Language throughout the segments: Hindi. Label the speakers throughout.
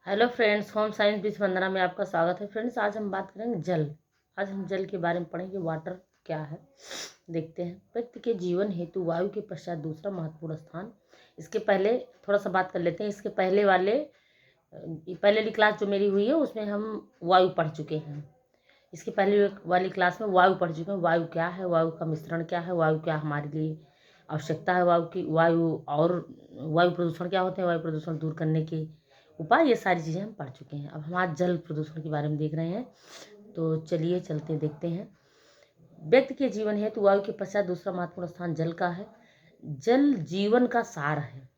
Speaker 1: हेलो फ्रेंड्स, होम साइंस बीच वंदना में आपका स्वागत है। फ्रेंड्स, आज हम बात करेंगे जल। आज हम जल के बारे में पढ़ेंगे। वाटर क्या है देखते हैं। व्यक्ति के जीवन हेतु वायु के पश्चात दूसरा महत्वपूर्ण स्थान। इसके पहले थोड़ा सा बात कर लेते हैं। इसके पहले वाली क्लास जो मेरी हुई है उसमें हम वायु पढ़ चुके हैं। इसके पहले वाली क्लास में वायु पढ़ चुके हैं। वायु क्या है, वायु का मिश्रण क्या है, वायु क्या हमारे लिए आवश्यकता है, वायु और वायु प्रदूषण क्या होते हैं, वायु प्रदूषण दूर करने के उपाय, ये सारी चीज़ें हम पढ़ चुके हैं। अब हम आज जल प्रदूषण के बारे में देख रहे हैं। तो चलिए चलते देखते हैं। व्यक्ति के जीवन हेतु वायु के पश्चात दूसरा महत्वपूर्ण स्थान जल का है। जल जीवन का सार है।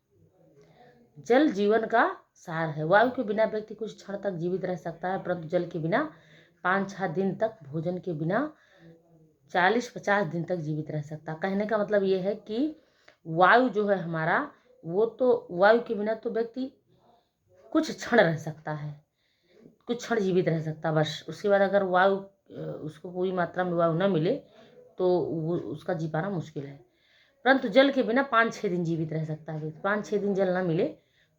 Speaker 1: जल जीवन का सार है। वायु के बिना व्यक्ति कुछ क्षण तक जीवित रह सकता है, परंतु जल के बिना 5-6 दिन तक, भोजन के बिना 40-50 दिन तक जीवित रह सकता। कहने का मतलब ये है कि वायु जो है हमारा, वो तो वायु के बिना तो व्यक्ति कुछ क्षण रह सकता है, कुछ क्षण जीवित रह सकता बस। उसके बाद अगर उसको पूरी मात्रा में वायु न मिले तो वो उसका जी पाना मुश्किल है। परंतु जल के बिना 5-6 दिन जीवित रह सकता है। 5-6 दिन जल न मिले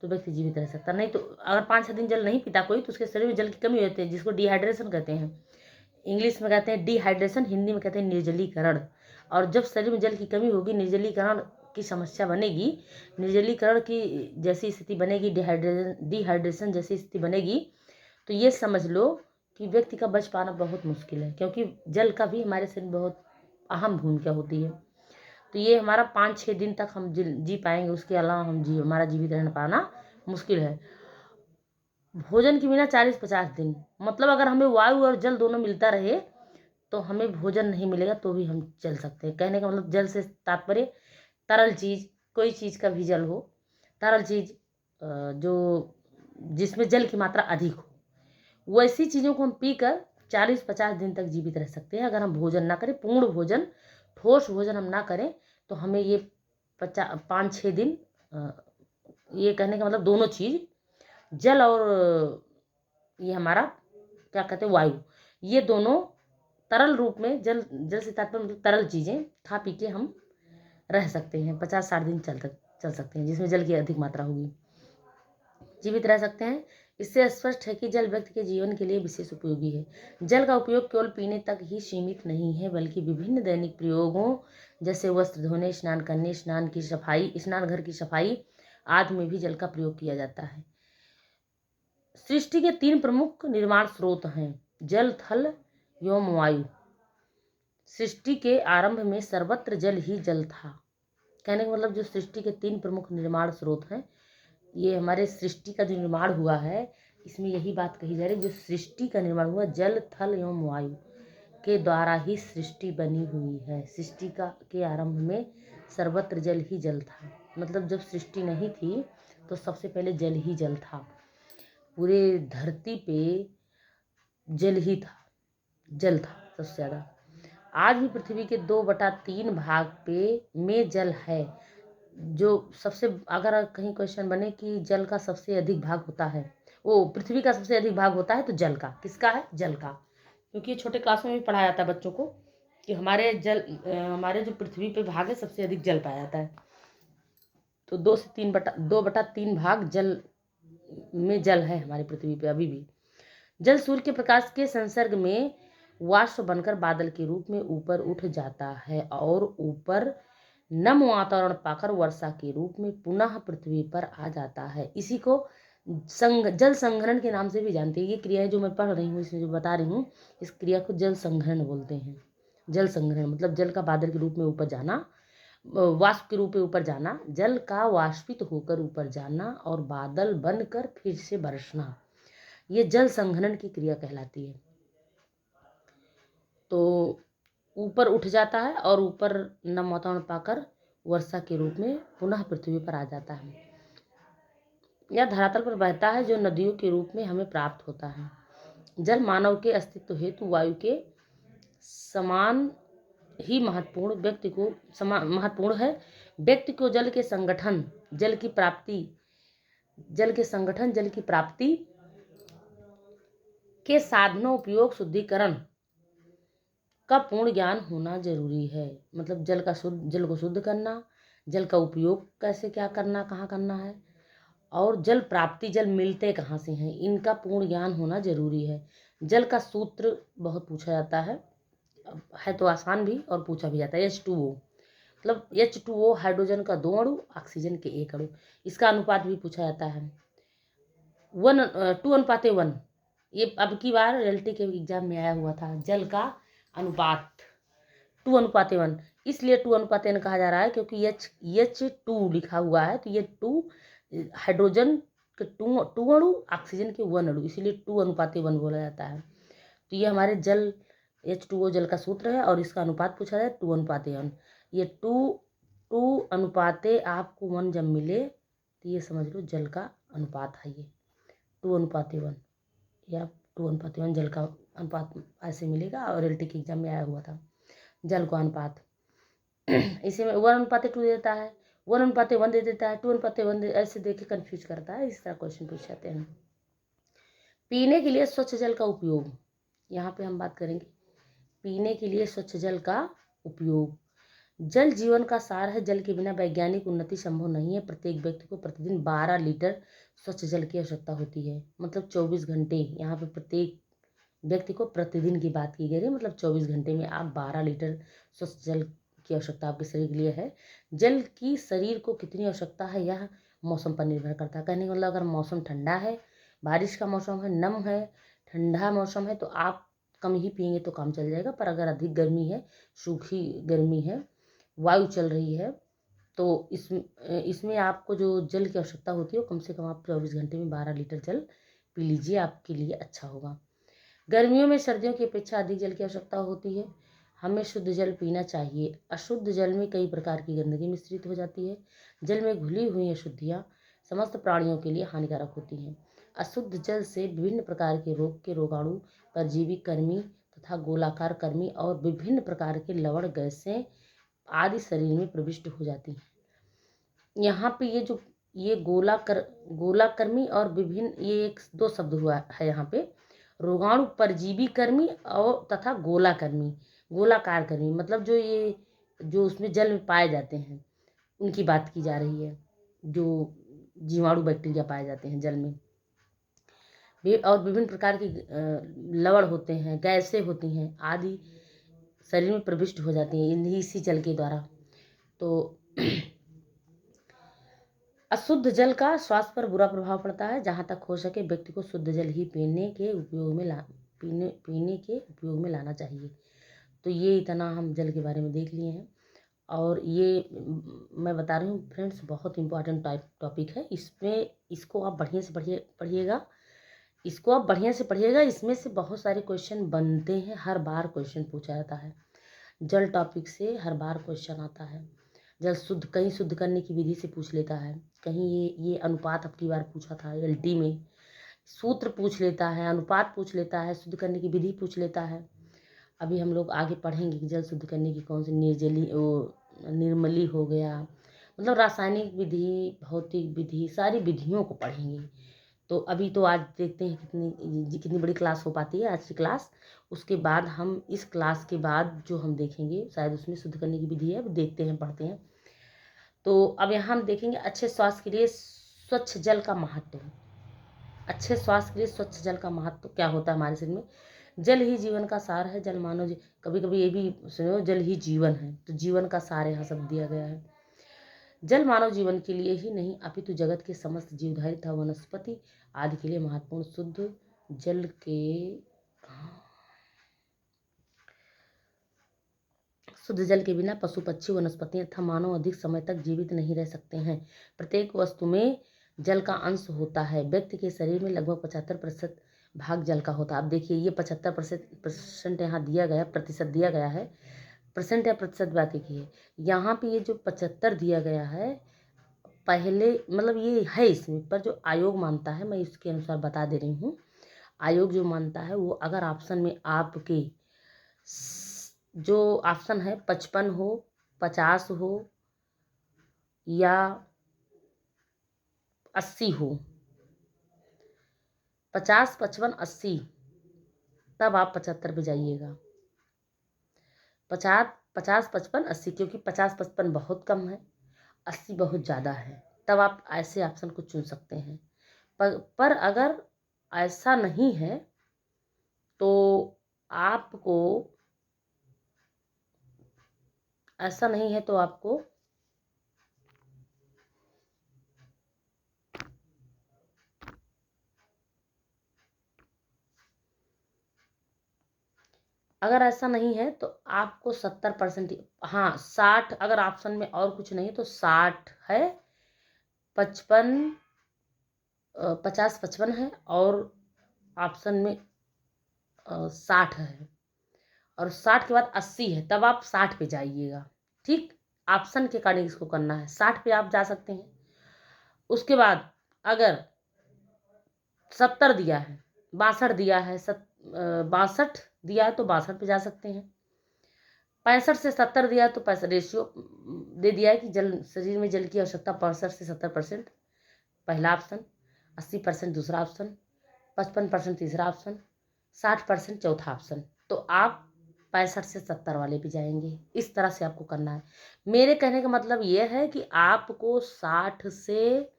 Speaker 1: तो व्यक्ति जीवित रह सकता नहीं। तो अगर 5-6 दिन जल नहीं पीता कोई तो उसके शरीर में जल की कमी होती है, जिसको डिहाइड्रेशन कहते हैं। इंग्लिश में कहते हैं डिहाइड्रेशन, हिंदी में कहते हैं निर्जलीकरण। और जब शरीर में जल की कमी होगी, निर्जलीकरण की समस्या बनेगी, निर्जलीकरण की जैसी स्थिति बनेगी, डिहाइड्रेशन जैसी स्थिति बनेगी, तो ये समझ लो कि व्यक्ति का बच पाना बहुत मुश्किल है, क्योंकि जल का भी हमारे शरीर में बहुत अहम भूमिका होती है। तो ये हमारा 5-6 दिन तक हम जी पाएंगे, उसके अलावा हमारा जीवित रहना पाना मुश्किल है। भोजन के बिना 40-50 दिन, मतलब अगर हमें वायु और जल दोनों मिलता रहे तो हमें भोजन नहीं मिलेगा तो भी हम चल सकते हैं। कहने का मतलब जल से तात्पर्य तरल चीज, कोई चीज का भी जल हो, तरल चीज जो जिसमें जल की मात्रा अधिक हो, वैसी चीज़ों को हम पीकर 40-50 दिन तक जीवित रह सकते हैं। अगर हम भोजन ना करें, पूर्ण भोजन, ठोस भोजन हम ना करें, तो हमें ये 5-6 दिन, ये कहने का मतलब दोनों चीज़, जल और ये हमारा क्या कहते हैं वायु, ये दोनों तरल रूप में, जल जल से तात्पर्य मतलब तरल चीज़ें खा पी के हम रह सकते हैं। 50-60 दिन चल सकते हैं, जिसमें जल की अधिक मात्रा होगी, जीवित रह सकते हैं। इससे स्पष्ट है कि जल व्यक्ति के जीवन के लिए विशेष उपयोगी है। जल का उपयोग केवल पीने तक ही सीमित नहीं है, बल्कि विभिन्न दैनिक प्रयोगों जैसे वस्त्र धोने, स्नान करने, स्नान घर की सफाई आदि में भी जल का प्रयोग किया जाता है। सृष्टि के 3 प्रमुख निर्माण स्रोत हैं, जल, थल एवं वायु। सृष्टि के आरंभ में सर्वत्र जल ही जल था। कहने का मतलब जो सृष्टि के 3 प्रमुख निर्माण स्रोत हैं, ये हमारे सृष्टि का जो निर्माण हुआ है, इसमें यही बात कही जा रही है। जो सृष्टि का निर्माण हुआ, जल, थल एवं वायु के द्वारा ही सृष्टि बनी हुई है। सृष्टि का के आरंभ में सर्वत्र जल ही जल था। मतलब जब सृष्टि नहीं थी तो सबसे पहले जल ही जल था। पूरे धरती पे जल ही था, जल था सबसे ज़्यादा। आज भी पृथ्वी के 2/3 भाग पे में जल है। जो सबसे, अगर कहीं क्वेश्चन बने कि जल का सबसे अधिक भाग होता है, वो पृथ्वी का सबसे अधिक भाग होता है, तो जल का, किसका है, जल का। क्योंकि छोटे क्लास में भी पढ़ाया जाता है बच्चों को कि हमारे जो पृथ्वी पे भाग है, सबसे अधिक जल पाया जाता है। तो 2/3 भाग जल में जल है हमारी पृथ्वी पे अभी भी। जल सूर्य के प्रकाश के संसर्ग में वाष्प बनकर बादल के रूप में ऊपर उठ जाता है और ऊपर नम वातावरण पाकर वर्षा के रूप में पुनः पृथ्वी पर आ जाता है। इसी को जल संग्रहण के नाम से भी जानते हैं। ये क्रियाएं जो मैं पढ़ रही हूँ, इसमें जो बता रही हूँ, इस क्रिया को जल संग्रहण बोलते हैं। जल संग्रहण मतलब जल का बादल के रूप में ऊपर जाना, वाष्प के रूप में ऊपर जाना, जल का वाष्पित होकर ऊपर जाना और बादल बनकर फिर से बरसना, ये जल संघनन की क्रिया कहलाती है। तो ऊपर उठ जाता है और ऊपर नम वातावरण पाकर वर्षा के रूप में पुनः पृथ्वी पर आ जाता है, या धरातल पर बहता है, जो नदियों के रूप में हमें प्राप्त होता है। जल मानव के अस्तित्व हेतु वायु के समान ही महत्वपूर्ण है। व्यक्ति को जल के संगठन, जल की प्राप्ति के साधनों, उपयोग, शुद्धिकरण का पूर्ण ज्ञान होना जरूरी है। मतलब जल को शुद्ध करना, जल का उपयोग कैसे क्या करना, कहाँ करना है, और जल प्राप्ति, जल मिलते कहाँ से हैं, इनका पूर्ण ज्ञान होना जरूरी है। जल का सूत्र बहुत पूछा जाता है तो आसान भी और पूछा भी जाता है। H2O मतलब H2O हाइड्रोजन का 2 अणु, ऑक्सीजन के 1 अणु। इसका अनुपात भी पूछा जाता है 2:1। ये अब की बार रियलिटी के एग्जाम में आया हुआ था, जल का अनुपात 2:1। इसलिए 2:1 कहा जा रहा है क्योंकि H2 लिखा हुआ है, तो ये 2 हाइड्रोजन के 2 अणु, ऑक्सीजन के 1 अणु, इसीलिए 2:1 बोला जाता है। तो ये हमारे जल H2O जल का सूत्र है और इसका अनुपात पूछा जाए 2:1। ये 2:1 आपको 1 जब मिले तो ये समझ लो जल का अनुपात है। ये 2:1 या 2:1 जल का अनुपात ऐसे मिलेगा और रियलिटी के एग्जाम में आया हुआ था जल का अनुपात। इसी में 1:2 देता है, 1:1 दे देता है, 2:1 ऐसे दे के कन्फ्यूज करता है। इस तरह क्वेश्चन पूछ जाते हैं। पीने के लिए स्वच्छ जल का उपयोग, यहाँ पे हम बात करेंगे पीने के लिए स्वच्छ जल का उपयोग। जल जीवन का सार है, जल के बिना वैज्ञानिक उन्नति संभव नहीं है। प्रत्येक व्यक्ति को प्रतिदिन 12 लीटर स्वच्छ जल की आवश्यकता होती है, मतलब 24 घंटे। यहाँ पे प्रत्येक व्यक्ति को प्रतिदिन की बात की गई है, मतलब 24 घंटे में आप 12 लीटर स्वच्छ जल की आवश्यकता आपके शरीर के लिए है। जल की शरीर को कितनी आवश्यकता है यह मौसम पर निर्भर करता है। कहने का मतलब अगर मौसम ठंडा है, बारिश का मौसम है, नम है, ठंडा मौसम है, तो आप कम ही पिएंगे तो काम चल जाएगा। पर अगर अधिक गर्मी है, सूखी गर्मी है, वायु चल रही है, तो इसमें आपको जो जल की आवश्यकता होती है वो कम से कम आप 24 घंटे में 12 लीटर जल पी लीजिए, आपके लिए अच्छा होगा। गर्मियों में सर्दियों की अपेक्षा अधिक जल की आवश्यकता होती है। हमें शुद्ध जल पीना चाहिए। अशुद्ध जल में कई प्रकार की गंदगी मिश्रित हो जाती है। जल में घुली हुई अशुद्धियाँ समस्त प्राणियों के लिए हानिकारक होती हैं। अशुद्ध जल से विभिन्न प्रकार के रोग के रोगाणु, परजीवी कृमि तथा गोलाकार कृमि और विभिन्न प्रकार के लवण गैसें आदि शरीर में प्रविष्ट हो जाती हैं। यहाँ पे ये गोलाकृमि और विभिन्न, ये 2 शब्द हुआ है यहाँ पे। रोगाणु, परजीवी कृमि और तथा गोलाकार कृमि, मतलब जो उसमें जल में पाए जाते हैं उनकी बात की जा रही है। जो जीवाणु बैक्टीरिया पाए जाते हैं जल में, और विभिन्न प्रकार की लवण होते हैं, गैसें होती हैं आदि शरीर में प्रविष्ट हो जाती हैं इसी जल के द्वारा। तो अशुद्ध जल का स्वास्थ्य पर बुरा प्रभाव पड़ता है। जहाँ तक हो सके व्यक्ति को शुद्ध जल ही पीने के उपयोग में लाना चाहिए। तो ये इतना हम जल के बारे में देख लिए हैं। और ये मैं बता रही हूँ फ्रेंड्स, बहुत इम्पोर्टेंट टॉपिक है। इसको आप बढ़िया से पढ़िएगा। इसमें से बहुत सारे क्वेश्चन बनते हैं, हर बार क्वेश्चन पूछा जाता है। जल टॉपिक से हर बार क्वेश्चन आता है। जल कहीं शुद्ध करने की विधि से पूछ लेता है, कहीं ये अनुपात अब की बार पूछा था एलटी में, सूत्र पूछ लेता है, अनुपात पूछ लेता है, शुद्ध करने की विधि पूछ लेता है। अभी हम लोग आगे पढ़ेंगे कि जल शुद्ध करने की कौन सी निर्मली हो गया, मतलब रासायनिक विधि, भौतिक विधि, सारी विधियों को पढ़ेंगे। तो अभी तो आज देखते हैं कितनी बड़ी क्लास हो पाती है आज की क्लास। उसके बाद हम इस क्लास के बाद जो हम देखेंगे शायद उसमें शुद्ध करने की विधि है, देखते हैं, पढ़ते हैं। तो अब यहाँ हम देखेंगे अच्छे स्वास्थ्य के लिए स्वच्छ जल का महत्व। अच्छे स्वास्थ्य के लिए स्वच्छ जल का महत्व क्या होता है हमारे शरीर में। जल ही जीवन का सार है। जल मानव कभी कभी ये भी सुनो, जल ही जीवन है, तो जीवन का सार यहाँ सब दिया गया है। जल मानव जीवन के लिए ही नहीं अपितु जगत के समस्त जीवधारी तथा वनस्पति आदि के लिए महत्वपूर्ण। शुद्ध जल के बिना पशु पक्षी, वनस्पतियां तथा मानव अधिक समय तक जीवित नहीं रह सकते हैं। प्रत्येक वस्तु में जल का अंश होता है। व्यक्ति के शरीर में लगभग 75% भाग जल का होता है। अब देखिए ये 75% यहाँ दिया गया, प्रतिशत दिया गया है। परसेंट या प्रतिशत बात की है। यहाँ पे ये जो 75 दिया गया है, पहले मतलब ये है इसमें, पर जो आयोग मानता है, मैं इसके अनुसार बता दे रही हूँ। आयोग जो मानता है वो अगर ऑप्शन में आपके जो ऑप्शन है 55 हो, 50 हो या 80 हो, 50, 55, 80, तब आप 75 पे जाइएगा। 50, 55, 80, क्योंकि 50, 55 बहुत कम है, 80 बहुत ज़्यादा है, तब आप ऐसे ऑप्शन को चुन सकते हैं। पर अगर ऐसा नहीं है तो आपको ऐसा नहीं है तो आपको अगर ऐसा नहीं है तो आपको 70%, हाँ 60, अगर ऑप्शन में और कुछ नहीं तो 60 है, 55, 50, 55 है, और ऑप्शन में 60 है, और 60 के बाद 80 है, तब आप 60 पे जाइएगा। ठीक, ऑप्शन के अकॉर्डिंग इसको करना है। 60 पे आप जा सकते हैं। उसके बाद अगर 70 दिया है, 62 दिया है, 62 दिया है तो 62 पे जा सकते हैं। 65 से 70 दिया है तो पैसा रेशियो दे दिया है कि शरीर में जल की आवश्यकता 65 से 70%, पहला ऑप्शन। 80% दूसरा ऑप्शन। 55% तीसरा ऑप्शन। 60% चौथा ऑप्शन। तो आप 65 से 70 वाले भी जाएंगे। इस तरह से आपको करना है। मेरे कहने का मतलब ये है कि आपको 60 से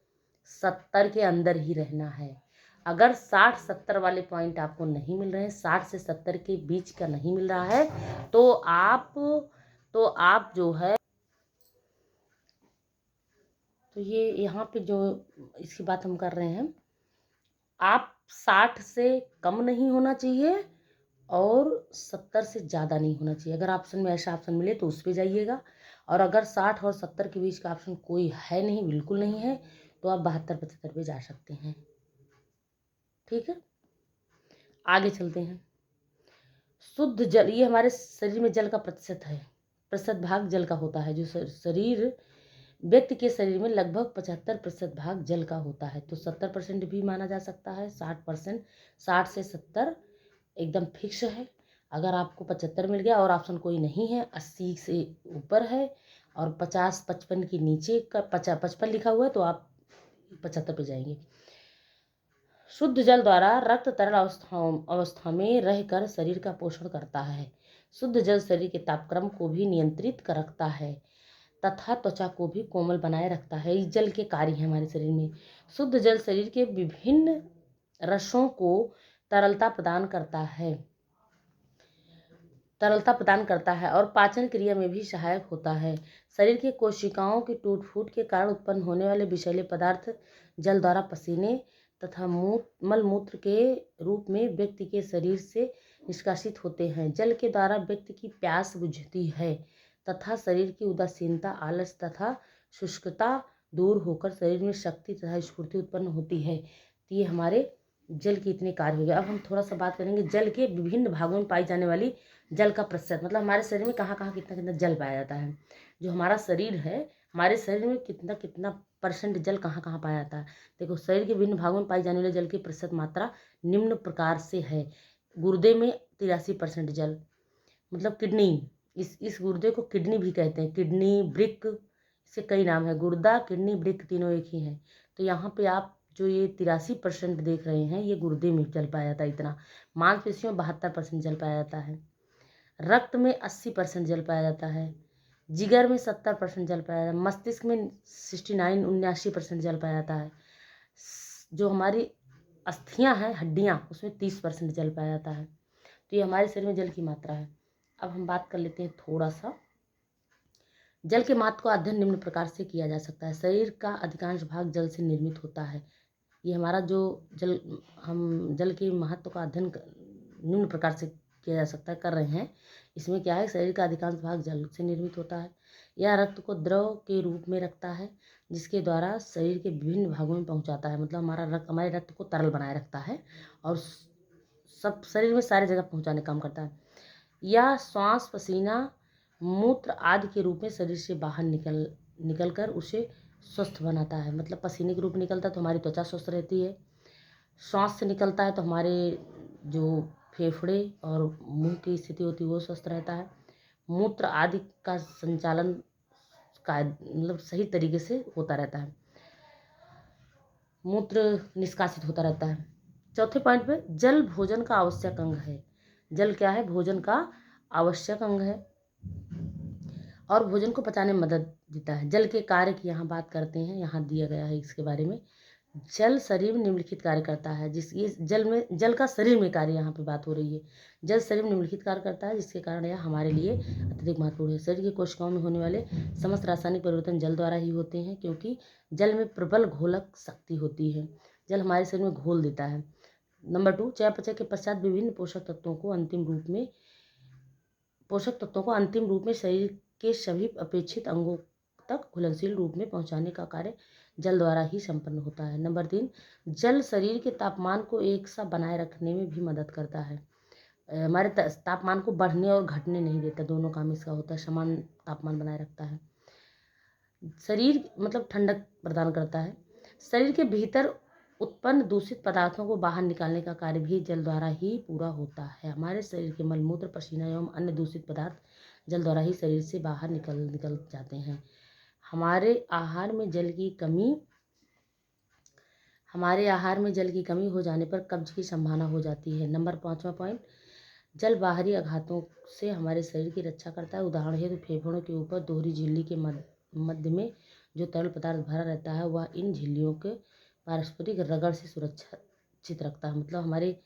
Speaker 1: 70 के अंदर ही रहना है। अगर 60-70 वाले पॉइंट आपको नहीं मिल रहे हैं, 60 से 70 के बीच का नहीं मिल रहा है, तो आप जो है, तो ये यहाँ पे जो इसकी बात हम कर रहे हैं, आप 60 से कम नहीं होना चाहिए और 70 से ज़्यादा नहीं होना चाहिए। अगर ऑप्शन में ऐसा ऑप्शन मिले तो उस पर जाइएगा, और अगर 60 और 70 के बीच का ऑप्शन कोई है नहीं, बिल्कुल नहीं है, तो आप 72-75 पे जा सकते हैं। ठीक है, आगे चलते हैं। शुद्ध जल, ये हमारे शरीर में जल का प्रतिशत भाग जल का होता है। जो शरीर व्यक्ति के शरीर में लगभग 75% भाग जल का होता है। तो 70% भी माना जा सकता है, 60%। 60 से 70 एकदम फिक्स है। अगर आपको 75 मिल गया और ऑप्शन कोई नहीं है, 80 से ऊपर है, और 50-55 के नीचे का 55 लिखा हुआ है, तो आप 75 पे जाएंगे। शुद्ध जल द्वारा रक्त तरल अवस्था में रहकर शरीर का पोषण करता है। शुद्ध जल शरीर के तापक्रम को भी नियंत्रित कर रखता है तथा त्वचा को भी कोमल बनाए रखता है। इस जल के कार्य हैं हमारे शरीर में। शुद्ध जल शरीर के विभिन्न रसों को तरलता प्रदान करता है और पाचन क्रिया में भी सहायक होता है। शरीर के कोशिकाओं की टूट फूट के कारण उत्पन्न होने वाले विषैले पदार्थ जल द्वारा पसीने तथा मल मूत्र के रूप में व्यक्ति के शरीर से निष्कासित होते हैं। जल के द्वारा व्यक्ति की प्यास बुझती है तथा शरीर की उदासीनता, आलस तथा शुष्कता दूर होकर शरीर में शक्ति तथा स्फूर्ति उत्पन्न होती है। तो ये हमारे जल के इतने कार्य हो गए। अब हम थोड़ा सा बात करेंगे जल के विभिन्न भागों में पाई जाने वाली जल का प्रतिशत, मतलब हमारे शरीर में कहाँ कहाँ कितना कितना जल पाया जाता है। जो हमारा शरीर है, हमारे शरीर में कितना कितना % जल कहाँ कहाँ पाया जाता है। देखो, शरीर के विभिन्न भागों में पाई जाने वाले जल की प्रतिशत मात्रा निम्न प्रकार से है। गुर्दे में 83% जल, मतलब किडनी, इस गुर्दे को किडनी भी कहते हैं। किडनी, वृक्क, इसके कई नाम है। गुर्दा, किडनी, वृक्क तीनों एक ही हैं। तो यहाँ पे आप जो ये 83% देख रहे हैं, ये गुर्दे में जल पाया जाता है इतना। मांसपेशियों में 72% जल पाया जाता है। रक्त में 80% जल पाया जाता है। जिगर में 70% जल पाया जाता है। मस्तिष्क में 79-79% जल पाया जाता है। जो हमारी अस्थियां हैं, हड्डियां, उसमें 30% जल पाया जाता है। तो ये हमारे शरीर में जल की मात्रा है। अब हम बात कर लेते हैं थोड़ा सा। जल के महत्व का अध्ययन निम्न प्रकार से किया जा सकता है। शरीर का अधिकांश भाग जल से निर्मित होता है। ये हमारा जो हम जल के महत्व का अध्ययन निम्न प्रकार से किया जा सकता है, कर रहे हैं। इसमें क्या है, शरीर का अधिकांश भाग जल से निर्मित होता है। यह रक्त को द्रव के रूप में रखता है, जिसके द्वारा शरीर के विभिन्न भागों में पहुंचाता है। मतलब हमारे रक्त को तरल बनाए रखता है और सब शरीर में सारी जगह पहुंचाने का काम करता है। यह श्वास, पसीना, मूत्र आदि के रूप में शरीर से बाहर निकलकर उसे स्वस्थ बनाता है। मतलब पसीने के रूप में निकलता है तो हमारी त्वचा स्वस्थ रहती है। श्वास से निकलता है तो हमारे जो फेफड़े और मुंह की स्थिति होती है वो स्वस्थ रहता है। मूत्र आदि का संचालन मतलब सही तरीके से होता रहता है। मूत्र निष्कासित होता रहता है। चौथे पॉइंट पे, जल भोजन का आवश्यक अंग है। जल क्या है? भोजन का आवश्यक अंग है और भोजन को पचाने में मदद देता है। जल के कार्य की यहाँ बात करते हैं, यहाँ दिया गया है इसके बारे में। जल शरीर में निम्नलिखित कार्य करता है, ये जल का शरीर में कार्य यहाँ पे बात हो रही है। जल शरीर में निम्नलिखित कार्य करता है, जिसके कारण यह हमारे लिए अत्यधिक महत्वपूर्ण है। शरीर की कोशिकाओं में होने वाले समस्त रासायनिक परिवर्तन जल द्वारा ही होते हैं, क्योंकि जल में प्रबल घोलक शक्ति होती है। जल हमारे शरीर में घोल देता है। नंबर 2, चयापचय के पश्चात विभिन्न पोषक तत्वों को अंतिम रूप में शरीर के सभी अपेक्षित अंगों तक घुलनशील रूप में पहुंचाने का कार्य जल द्वारा ही संपन्न होता है। नंबर 3, जल शरीर के तापमान को एक सा बनाए रखने में भी मदद करता है। हमारे तापमान को बढ़ने और घटने नहीं देता, दोनों काम इसका होता है, समान तापमान बनाए रखता है। शरीर मतलब ठंडक प्रदान करता है। शरीर के भीतर उत्पन्न दूषित पदार्थों को बाहर निकालने का कार्य भी जल द्वारा ही पूरा होता है। हमारे शरीर के मलमूत्र, पसीना एवं अन्य दूषित पदार्थ जल द्वारा ही शरीर से बाहर निकल जाते हैं। हमारे आहार में जल की कमी हो जाने पर कब्ज की संभावना हो जाती है। नंबर 5वां पॉइंट, जल बाहरी आघातों से हमारे शरीर की रक्षा करता है। उदाहरण हेतु फेफड़ों के ऊपर दोहरी झिल्ली के मध्य में जो तरल पदार्थ भरा रहता है, वह इन झिल्लियों के पारस्परिक रगड़ से सुरक्षित रखता है। मतलब हमारी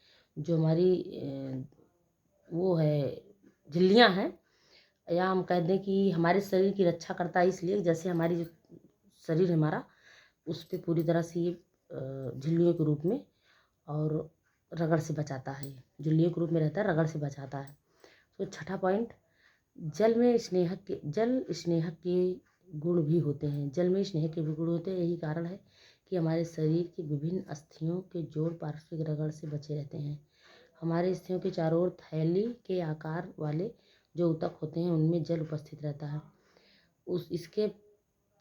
Speaker 1: वो है झिल्लियाँ हैं, या हम कह दें कि हमारे शरीर की रक्षा करता है, इसलिए जैसे हमारी जो शरीर है हमारा, उस पर पूरी तरह से ये झिल्लियों के रूप में और रगड़ से बचाता है। झिल्लियों के रूप में रहता है, रगड़ से बचाता है। तो 6ठा पॉइंट, जल स्नेहक के गुण भी होते हैं। जल में स्नेह के भी गुण होते हैं। यही कारण है कि हमारे शरीर के विभिन्न अस्थियों के जोड़ पारस्परिक रगड़ से बचे रहते हैं। हमारे अस्थियों के चारों ओर थैली के आकार वाले जो ऊतक होते हैं, उनमें जल उपस्थित रहता है। इसके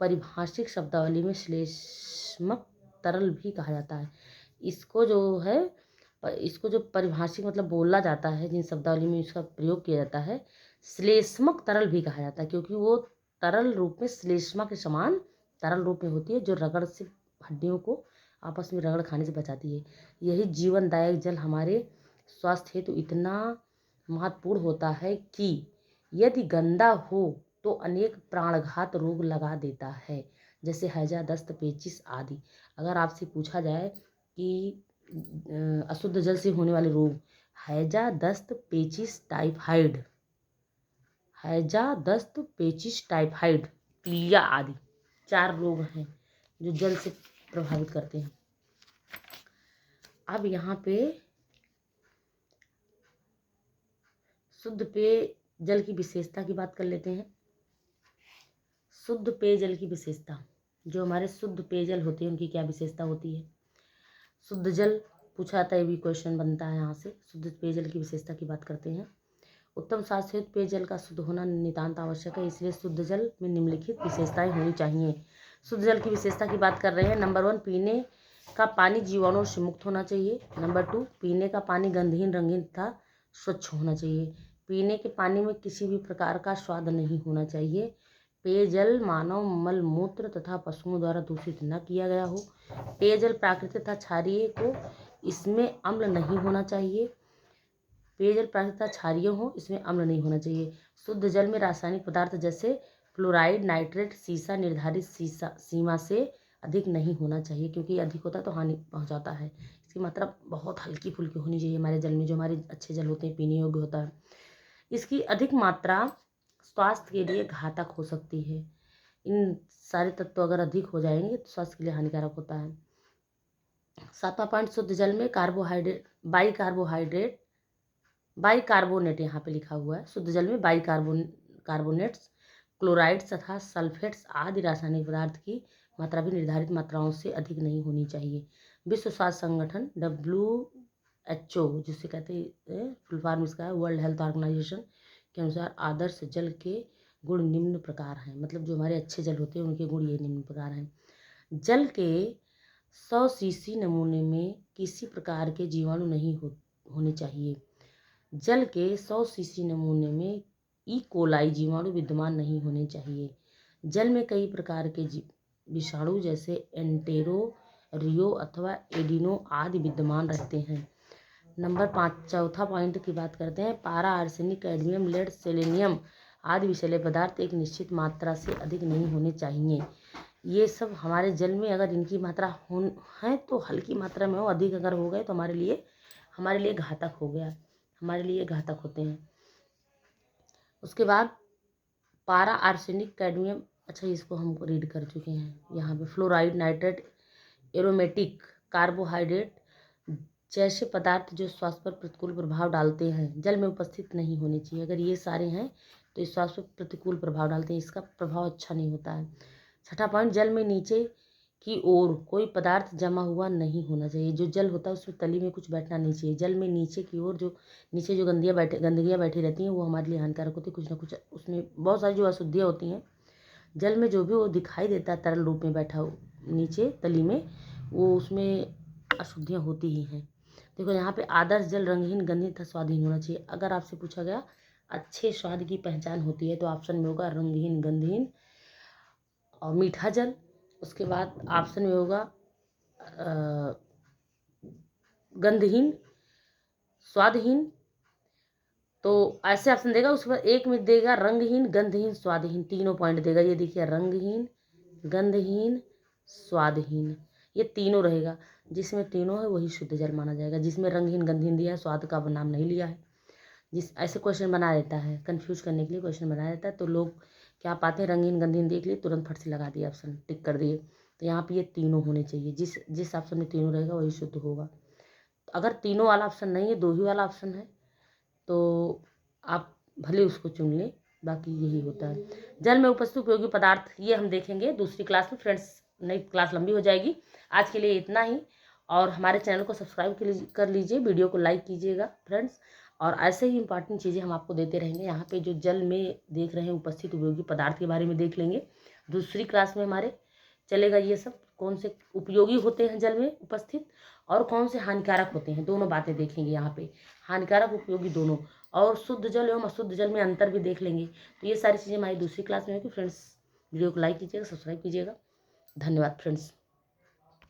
Speaker 1: परिभाषिक शब्दावली में श्लेष्मक तरल भी कहा जाता है। इसको जो परिभाषिक मतलब बोला जाता है, जिन शब्दावली में इसका प्रयोग किया जाता है, श्लेष्मक तरल भी कहा जाता है, क्योंकि वो तरल रूप में श्लेष्मा के समान तरल रूप में होती है, जो रगड़ से हड्डियों को आपस में रगड़ खाने से बचाती है। यही जीवनदायक जल हमारे स्वास्थ्य हेतु इतना महत्वपूर्ण होता है कि यदि गंदा हो तो अनेक प्राणघात रोग लगा देता है, जैसे हैजा, दस्त, पेचिश आदि। अगर आपसे पूछा जाए कि अशुद्ध जल से होने वाले रोग, हैजा, दस्त, पेचिश, टाइफाइड, पीलिया आदि 4 रोग हैं जो जल से प्रभावित करते हैं। अब यहाँ पे शुद्ध पेयजल की विशेषता की बात कर लेते हैं। शुद्ध पेयजल की विशेषता, जो हमारे शुद्ध पेयजल होते हैं उनकी क्या विशेषता होती है। शुद्ध जल पूछा था, ये भी क्वेश्चन बनता है यहाँ से। शुद्ध पेयजल की विशेषता की बात करते हैं। उत्तम स्वास्थ्य हेतु पेयजल का शुद्ध होना नितांत आवश्यक है, इसलिए शुद्ध जल में निम्नलिखित विशेषताएं होनी चाहिए। शुद्ध जल की विशेषता की बात कर रहे हैं। नंबर 1, पीने का पानी जीवाणुओं से मुक्त होना चाहिए। नंबर 2, पीने का पानी गंधहीन, रंगीन तथा स्वच्छ होना चाहिए। पीने के पानी में किसी भी प्रकार का स्वाद नहीं होना चाहिए। पेयजल मानव मल मूत्र तथा पशुओं द्वारा दूषित न किया गया हो। पेयजल प्राकृतिक तथा क्षारीय हो, इसमें अम्ल नहीं होना चाहिए। इसमें अम्ल नहीं होना चाहिए। शुद्ध जल में रासायनिक पदार्थ जैसे फ्लोराइड, नाइट्रेट, सीसा निर्धारित सीमा से अधिक नहीं होना चाहिए, क्योंकि अधिक होता है तो हानि पहुंचाता है। इसकी मात्रा बहुत हल्की फुल्की होनी चाहिए हमारे जल में, जो हमारे अच्छे जल होते हैं, पीने योग्य होता है। इसकी अधिक मात्रा स्वास्थ्य के लिए घातक हो सकती है। इन सारे तत्व अगर अधिक हो जाएंगे तो स्वास्थ्य के लिए हानिकारक होता है। 7वां पॉइंट, शुद्ध जल में बाइकार्बोनेट यहाँ पे लिखा हुआ है। शुद्ध जल में बाइकार्बोनेट्स, क्लोराइड्स तथा सल्फेट्स आदि रासायनिक पदार्थ की मात्रा भी निर्धारित मात्राओं से अधिक नहीं होनी चाहिए। विश्व स्वास्थ्य संगठन WHO, जिसे कहते हैं, फुल फॉर्म इसका है वर्ल्ड हेल्थ ऑर्गेनाइजेशन, के अनुसार आदर्श जल के गुण निम्न प्रकार हैं। मतलब जो हमारे अच्छे जल होते हैं उनके गुण ये निम्न प्रकार हैं। जल के 100 सीसी नमूने में किसी प्रकार के जीवाणु नहीं होने चाहिए। जल के 100 सीसी नमूने में ई कोलाई जीवाणु विद्यमान नहीं होने चाहिए। जल में कई प्रकार के विषाणु जैसे एंटेरो, रियो अथवा एडिनो आदि विद्यमान रहते हैं। नंबर 5, चौथा पॉइंट की बात करते हैं। पारा, आर्सेनिक, कैडमियम, लेड, सेलेनियम आदि विषैले पदार्थ एक निश्चित मात्रा से अधिक नहीं होने चाहिए। ये सब हमारे जल में अगर इनकी मात्रा है तो हल्की मात्रा में हो, अधिक अगर हो गए तो हमारे लिए घातक हो गया, हमारे लिए घातक होते हैं। उसके बाद पारा, आर्सेनिक, कैडमियम, अच्छा इसको हम रीड कर चुके हैं। यहाँ पे फ्लोराइड, नाइट्रेट, एरोमेटिक, कार्बोहाइड्रेट जैसे पदार्थ जो स्वास्थ्य पर प्रतिकूल प्रभाव डालते हैं जल में उपस्थित नहीं होने चाहिए। अगर ये सारे हैं तो इस स्वास्थ्य पर प्रतिकूल प्रभाव डालते हैं, इसका प्रभाव अच्छा नहीं होता है। छठा पॉइंट, जल में नीचे की ओर कोई पदार्थ जमा हुआ नहीं होना चाहिए। जो जल होता है उसमें तली में कुछ बैठना नहीं चाहिए। जल में नीचे की ओर नीचे जो गंदगियाँ बैठी रहती हैं वो हमारे लिए हानिकारक होती है। कुछ ना कुछ उसमें बहुत सारी जो अशुद्धियाँ होती हैं जल में, जो भी वो दिखाई देता है तरल रूप में बैठा हो नीचे तली में, वो उसमें अशुद्धियाँ होती ही हैं। देखो यहाँ पे आदर्श जल रंगहीन, गंधहीन तथा स्वादहीन होना चाहिए। अगर आपसे पूछा गया अच्छे स्वाद की पहचान होती है तो ऑप्शन में होगा रंगहीन, गंधहीन और मीठा जल। उसके बाद ऑप्शन में होगा गंधहीन, स्वादहीन। तो ऐसे ऑप्शन देगा, उसके बाद एक में देगा रंगहीन, गंधहीन, स्वादहीन, तीनों पॉइंट देगा। ये देखिए रंगहीन, गंधहीन, स्वादहीन, ये तीनों रहेगा। जिसमें तीनों है वही शुद्ध जल माना जाएगा। जिसमें रंगहीन, गंधहीन दिया है, स्वाद का नाम नहीं लिया है, ऐसे क्वेश्चन बना देता है, कंफ्यूज करने के लिए क्वेश्चन बना देता है। तो लोग क्या पाते हैं, रंगीन गंधीन देख लिए तुरंत फट से लगा दिया, ऑप्शन टिक कर दिए। तो यहाँ पे ये तीनों होने चाहिए। जिस ऑप्शन में तीनों रहेगा वही शुद्ध होगा। अगर तीनों वाला ऑप्शन नहीं है, दो ही वाला ऑप्शन है, तो आप भले उसको चुन लें, बाकी यही होता है। जल में उपस्थित उपयोगी पदार्थ ये हम देखेंगे दूसरी क्लास में। फ्रेंड्स नई क्लास लंबी हो जाएगी, आज के लिए इतना ही। और हमारे चैनल को सब्सक्राइब कर लीजिए, वीडियो को लाइक कीजिएगा फ्रेंड्स। और ऐसे ही इंपॉर्टेंट चीज़ें हम आपको देते रहेंगे। यहाँ पे जो जल में देख रहे हैं उपस्थित उपयोगी पदार्थ के बारे में देख लेंगे दूसरी क्लास में हमारे चलेगा। ये सब कौन से उपयोगी होते हैं जल में उपस्थित और कौन से हानिकारक होते हैं, दोनों बातें देखेंगे यहाँ पे, हानिकारक उपयोगी दोनों। और शुद्ध जल एवं अशुद्ध जल में अंतर भी देख लेंगे। तो ये सारी चीज़ें हमारी दूसरी क्लास में होगी। फ्रेंड्स वीडियो को लाइक कीजिएगा, सब्सक्राइब कीजिएगा। धन्यवाद फ्रेंड्स।